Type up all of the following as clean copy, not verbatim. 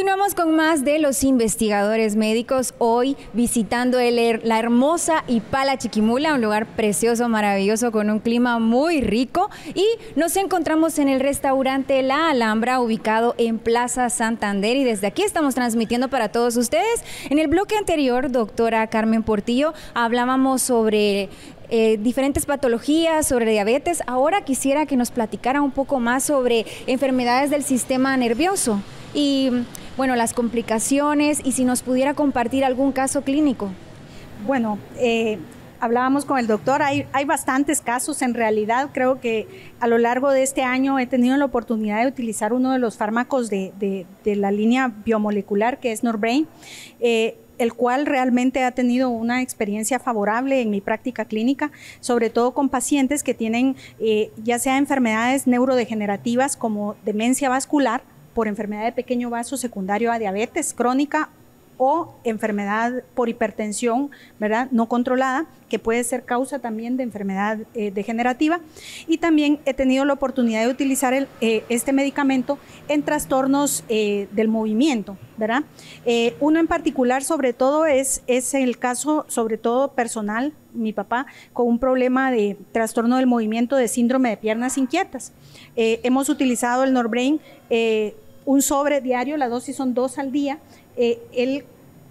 Continuamos con más de los investigadores médicos, hoy visitando la hermosa Ipala Chiquimula, un lugar precioso, maravilloso, con un clima muy rico, y nos encontramos en el restaurante La Alhambra, ubicado en Plaza Santander, y desde aquí estamos transmitiendo para todos ustedes. En el bloque anterior, doctora Carmen Portillo, hablábamos sobre diferentes patologías, sobre diabetes. Ahora quisiera que nos platicara un poco más sobre enfermedades del sistema nervioso y, bueno, las complicaciones, y si nos pudiera compartir algún caso clínico. Bueno, hablábamos con el doctor, hay bastantes casos. En realidad creo que a lo largo de este año he tenido la oportunidad de utilizar uno de los fármacos de la línea biomolecular, que es Norbrain, el cual realmente ha tenido una experiencia favorable en mi práctica clínica, sobre todo con pacientes que tienen ya sea enfermedades neurodegenerativas como demencia vascular por enfermedad de pequeño vaso secundario a diabetes crónica, o enfermedad por hipertensión, ¿verdad?, no controlada, que puede ser causa también de enfermedad degenerativa. Y también he tenido la oportunidad de utilizar este medicamento en trastornos del movimiento, ¿verdad? Uno en particular, sobre todo, es el caso, sobre todo personal, mi papá, con un problema de trastorno del movimiento, de síndrome de piernas inquietas. Hemos utilizado el Norbrain, un sobre diario, la dosis son 2 al día. Él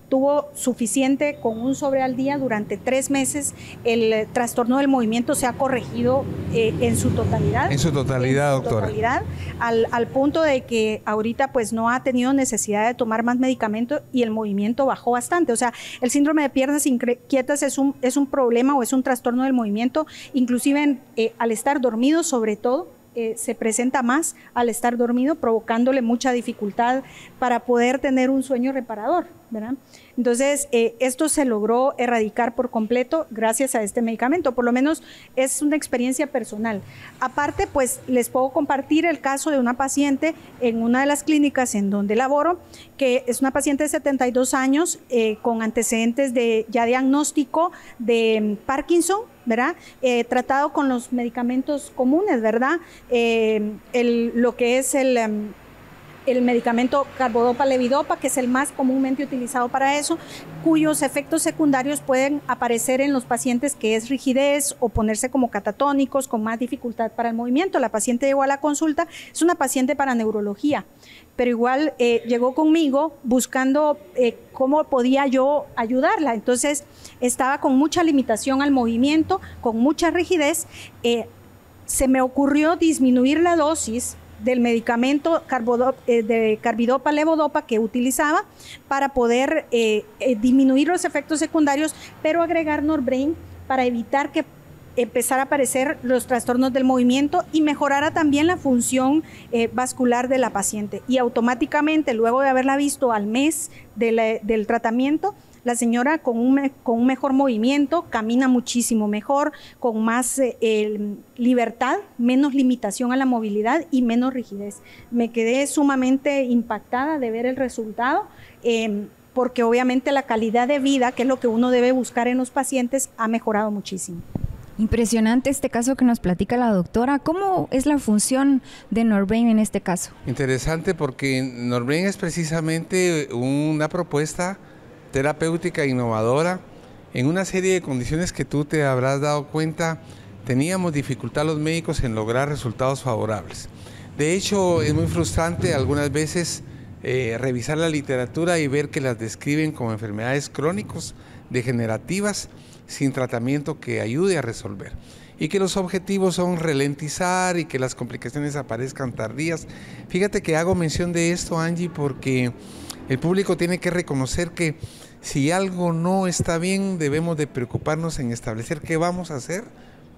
tuvo suficiente con un sobre al día durante 3 meses. El trastorno del movimiento se ha corregido en su totalidad. En su totalidad, doctora. Totalidad, al punto de que ahorita pues no ha tenido necesidad de tomar más medicamento y el movimiento bajó bastante. O sea, el síndrome de piernas inquietas es un problema o es un trastorno del movimiento, inclusive al estar dormido, sobre todo. Se presenta más al estar dormido, provocándole mucha dificultad para poder tener un sueño reparador, ¿verdad? Entonces, esto se logró erradicar por completo gracias a este medicamento. Por lo menos es una experiencia personal. Aparte, pues les puedo compartir el caso de una paciente en una de las clínicas en donde laboro, que es una paciente de 72 años con antecedentes de ya diagnóstico de Parkinson, ¿verdad? Tratado con los medicamentos comunes, ¿verdad? Lo que es el medicamento carbodopa-levodopa, que es el más comúnmente utilizado para eso, cuyos efectos secundarios pueden aparecer en los pacientes, que es rigidez o ponerse como catatónicos, con más dificultad para el movimiento. La paciente llegó a la consulta, es una paciente para neurología, pero igual llegó conmigo buscando cómo podía yo ayudarla. Entonces estaba con mucha limitación al movimiento, con mucha rigidez. Se me ocurrió disminuir la dosis del medicamento de carbidopa-levodopa que utilizaba para poder disminuir los efectos secundarios, pero agregar Norbrain para evitar que empezara a aparecer los trastornos del movimiento y mejorara también la función vascular de la paciente. Y automáticamente, luego de haberla visto al mes del tratamiento, la señora con un mejor movimiento, camina muchísimo mejor, con más libertad, menos limitación a la movilidad y menos rigidez. Me quedé sumamente impactada de ver el resultado, porque obviamente la calidad de vida, que es lo que uno debe buscar en los pacientes, ha mejorado muchísimo. Impresionante este caso que nos platica la doctora. ¿Cómo es la función de Norbrain en este caso? Interesante, porque Norbrain es precisamente una propuesta terapéutica innovadora en una serie de condiciones que tú te habrás dado cuenta teníamos dificultad los médicos en lograr resultados favorables. De hecho, es muy frustrante algunas veces revisar la literatura y ver que las describen como enfermedades crónicas, degenerativas, sin tratamiento que ayude a resolver, y que los objetivos son ralentizar y que las complicaciones aparezcan tardías. Fíjate que hago mención de esto, Angie, porque el público tiene que reconocer que si algo no está bien, debemos de preocuparnos en establecer qué vamos a hacer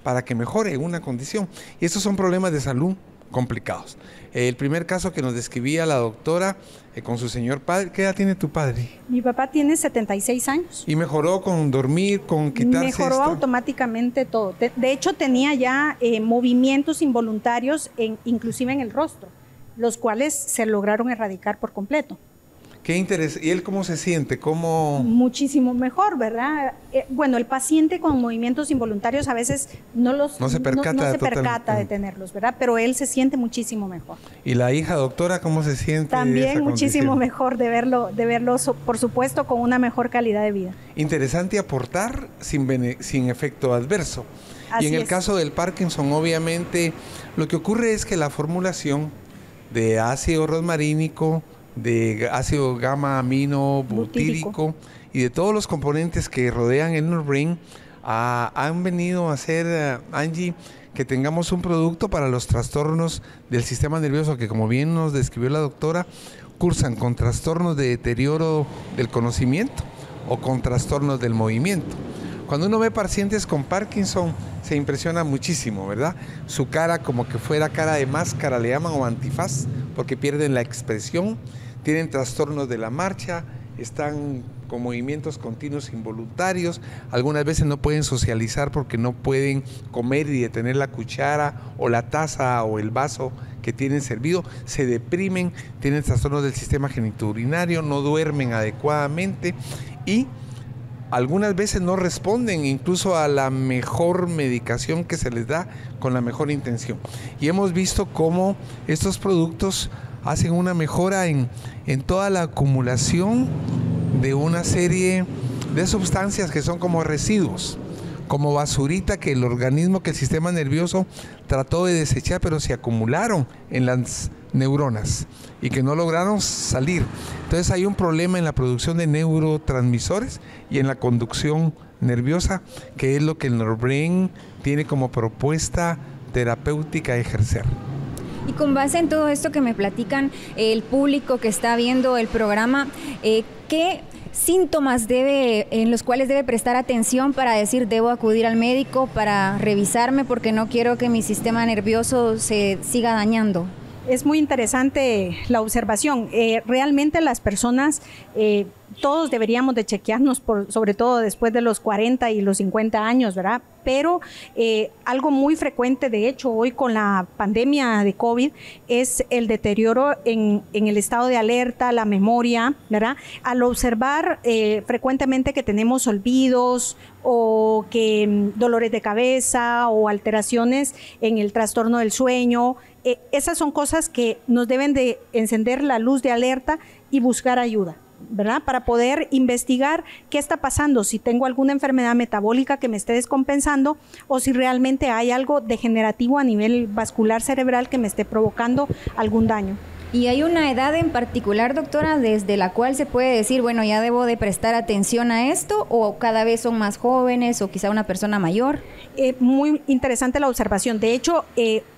para que mejore una condición. Y estos son problemas de salud complicados. El primer caso que nos describía la doctora con su señor padre, ¿qué edad tiene tu padre? Mi papá tiene 76 años. ¿Y mejoró con dormir, con quitarse Mejoró esto? automáticamente todo. De hecho, tenía ya movimientos involuntarios, inclusive en el rostro, los cuales se lograron erradicar por completo. Qué interés. ¿Y él cómo se siente? ¿Cómo? Muchísimo mejor, ¿verdad? Bueno, el paciente con movimientos involuntarios a veces no se percata de tenerlos, ¿verdad? Pero él se siente muchísimo mejor. ¿Y la hija, doctora, cómo se siente? También muchísimo mejor de verlo, por supuesto, con una mejor calidad de vida. Interesante aportar sin efecto adverso. Y en el caso del Parkinson, obviamente, lo que ocurre es que la formulación de ácido rosmarínico, de ácido gamma amino butírico y de todos los componentes que rodean el Norbrain han venido a hacer, Angie, que tengamos un producto para los trastornos del sistema nervioso que, como bien nos describió la doctora, cursan con trastornos de deterioro del conocimiento o con trastornos del movimiento. Cuando uno ve pacientes con Parkinson, se impresiona muchísimo, ¿verdad? Su cara como que fuera cara de máscara, le llaman, o antifaz, porque pierden la expresión, tienen trastornos de la marcha, están con movimientos continuos involuntarios, algunas veces no pueden socializar porque no pueden comer y detener la cuchara o la taza o el vaso que tienen servido, se deprimen, tienen trastornos del sistema genitourinario, no duermen adecuadamente y algunas veces no responden incluso a la mejor medicación que se les da con la mejor intención. Y hemos visto cómo estos productos hacen una mejora en toda la acumulación de una serie de sustancias que son como residuos, como basurita que el organismo, que el sistema nervioso trató de desechar, pero se acumularon en las neuronas y que no lograron salir. Entonces hay un problema en la producción de neurotransmisores y en la conducción nerviosa, que es lo que el Norbrain tiene como propuesta terapéutica a ejercer. Y con base en todo esto que me platican el público que está viendo el programa, ¿qué síntomas en los cuales debe prestar atención para decir debo acudir al médico para revisarme porque no quiero que mi sistema nervioso se siga dañando? Es muy interesante la observación. Realmente las personas, todos deberíamos de chequearnos, sobre todo después de los 40 y los 50 años, ¿verdad? Pero algo muy frecuente, de hecho, hoy con la pandemia de COVID, es el deterioro en el estado de alerta, la memoria, ¿verdad? Al observar frecuentemente que tenemos olvidos o que dolores de cabeza o alteraciones en el trastorno del sueño, esas son cosas que nos deben de encender la luz de alerta y buscar ayuda, ¿verdad? Para poder investigar qué está pasando, si tengo alguna enfermedad metabólica que me esté descompensando o si realmente hay algo degenerativo a nivel vascular cerebral que me esté provocando algún daño. ¿Y hay una edad en particular, doctora, desde la cual se puede decir, bueno, ya debo de prestar atención a esto, o cada vez son más jóvenes o quizá una persona mayor? Muy interesante la observación. De hecho,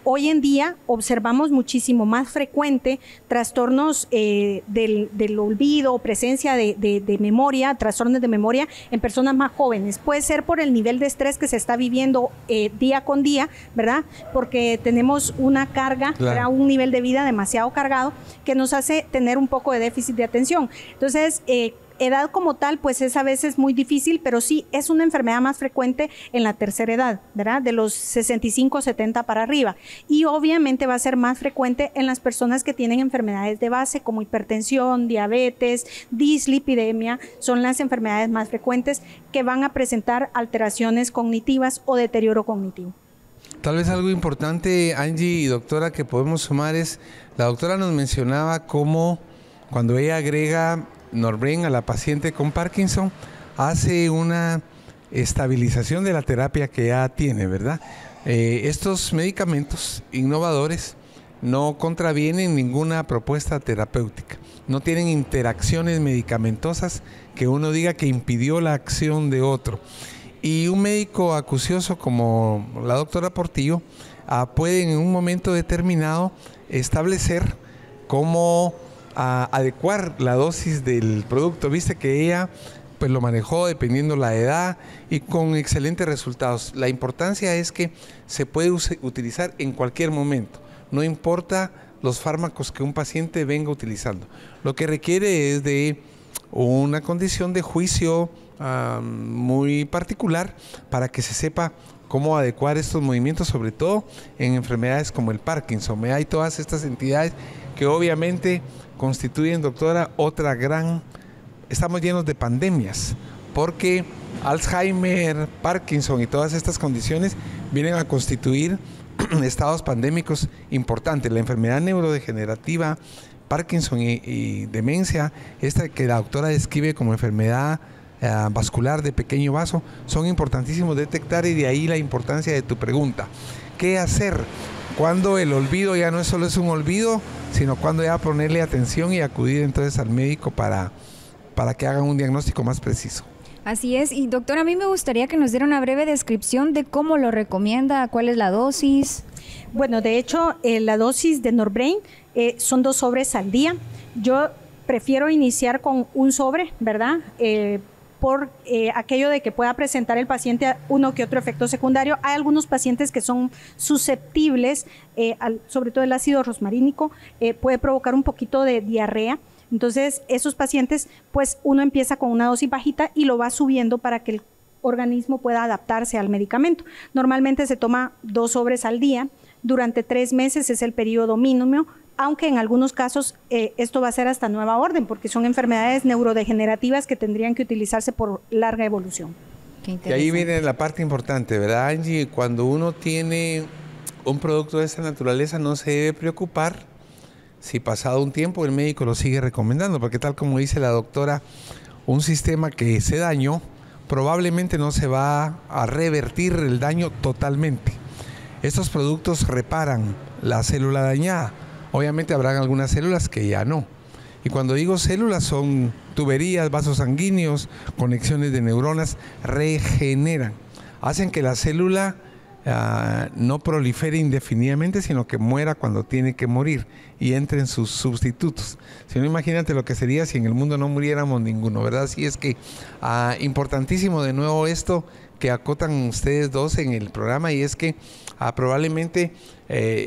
hoy en día observamos muchísimo más frecuente trastornos del olvido o presencia de memoria, trastornos de memoria en personas más jóvenes. Puede ser por el nivel de estrés que se está viviendo día con día, ¿verdad? Porque tenemos una carga, claro, un nivel de vida demasiado cargado que nos hace tener un poco de déficit de atención. Entonces, edad como tal, pues es a veces muy difícil, pero sí es una enfermedad más frecuente en la tercera edad, ¿verdad? De los 65, 70 para arriba. Y obviamente va a ser más frecuente en las personas que tienen enfermedades de base como hipertensión, diabetes, dislipidemia, son las enfermedades más frecuentes que van a presentar alteraciones cognitivas o deterioro cognitivo. Tal vez algo importante, Angie y doctora, que podemos sumar es, la doctora nos mencionaba cómo cuando ella agrega Norbrain a la paciente con Parkinson, hace una estabilización de la terapia que ya tiene, ¿verdad? Estos medicamentos innovadores no contravienen ninguna propuesta terapéutica, no tienen interacciones medicamentosas que uno diga que impidió la acción de otro. Y un médico acucioso como la doctora Portillo puede en un momento determinado establecer cómo adecuar la dosis del producto. Viste que ella pues lo manejó dependiendo la edad y con excelentes resultados. La importancia es que se puede utilizar en cualquier momento, no importa los fármacos que un paciente venga utilizando. Lo que requiere es de una condición de juicio muy particular para que se sepa cómo adecuar estos movimientos, sobre todo en enfermedades como el Parkinson. Hay todas estas entidades que obviamente constituyen, doctora, otra gran... Estamos llenos de pandemias, porque Alzheimer, Parkinson y todas estas condiciones vienen a constituir estados pandémicos importantes. La enfermedad neurodegenerativa, Parkinson y demencia, esta que la doctora describe como enfermedad vascular de pequeño vaso, son importantísimos detectar, y de ahí la importancia de tu pregunta. ¿Qué hacer cuando el olvido ya no solo es un olvido, sino cuando ya ponerle atención y acudir entonces al médico para que hagan un diagnóstico más preciso? Así es, y doctora, a mí me gustaría que nos diera una breve descripción de cómo lo recomienda, cuál es la dosis. Bueno, de hecho, la dosis de Norbrain son 2 sobres al día. Yo prefiero iniciar con un sobre, ¿verdad? Por aquello de que pueda presentar el paciente a uno que otro efecto secundario. Hay algunos pacientes que son susceptibles, sobre todo el ácido rosmarínico, puede provocar un poquito de diarrea. Entonces, esos pacientes, pues uno empieza con una dosis bajita y lo va subiendo para que el organismo pueda adaptarse al medicamento. Normalmente se toma 2 sobres al día. Durante 3 meses es el periodo mínimo, aunque en algunos casos esto va a ser hasta nueva orden, porque son enfermedades neurodegenerativas que tendrían que utilizarse por larga evolución. Y ahí viene la parte importante, ¿verdad, Angie? Cuando uno tiene un producto de esta naturaleza, no se debe preocupar si pasado un tiempo el médico lo sigue recomendando, porque tal como dice la doctora, un sistema que se dañó probablemente no se va a revertir el daño totalmente. Estos productos reparan la célula dañada. Obviamente habrán algunas células que ya no. Y cuando digo células, son tuberías, vasos sanguíneos, conexiones de neuronas, regeneran. Hacen que la célula no prolifere indefinidamente, sino que muera cuando tiene que morir y entren sus sustitutos. Si no, imagínate lo que sería si en el mundo no muriéramos ninguno, ¿verdad? Así es que importantísimo de nuevo esto que acotan ustedes dos en el programa, y es que probablemente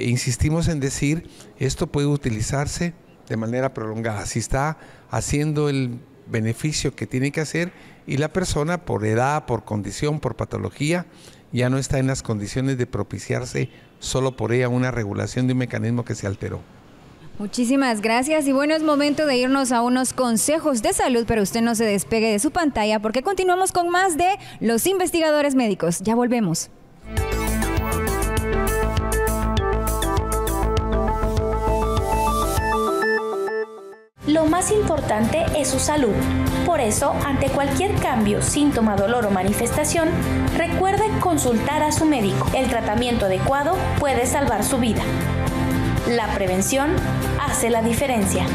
insistimos en decir, esto puede utilizarse de manera prolongada, si está haciendo el beneficio que tiene que hacer y la persona por edad, por condición, por patología, ya no está en las condiciones de propiciarse solo por ella una regulación de un mecanismo que se alteró. Muchísimas gracias, y bueno, es momento de irnos a unos consejos de salud, pero usted no se despegue de su pantalla porque continuamos con más de Los Investigadores Médicos. Ya volvemos. Lo más importante es su salud. Por eso, ante cualquier cambio, síntoma, dolor o manifestación, recuerde consultar a su médico. El tratamiento adecuado puede salvar su vida. La prevención hace la diferencia.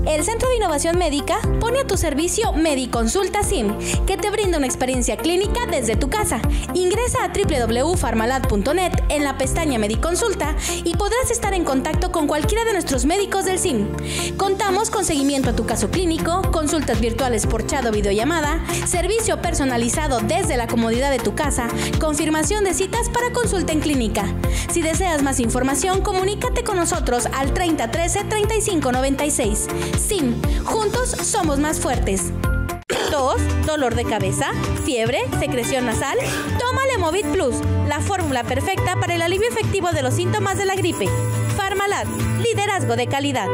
El Centro de Innovación Médica pone a tu servicio Mediconsulta SIM, que te brinda una experiencia clínica desde tu casa. Ingresa a www.farmalad.net en la pestaña Mediconsulta y podrás estar en contacto con cualquiera de nuestros médicos del SIM. Contamos con seguimiento a tu caso clínico, consultas virtuales por chat o videollamada, servicio personalizado desde la comodidad de tu casa, confirmación de citas para consulta en clínica. Si deseas más información, comunícate con nosotros al 3013-3596. SIM, juntos somos más fuertes. Tos, dolor de cabeza, fiebre, secreción nasal. Toma Lemovit Plus, la fórmula perfecta para el alivio efectivo de los síntomas de la gripe. Farmalad, liderazgo de calidad.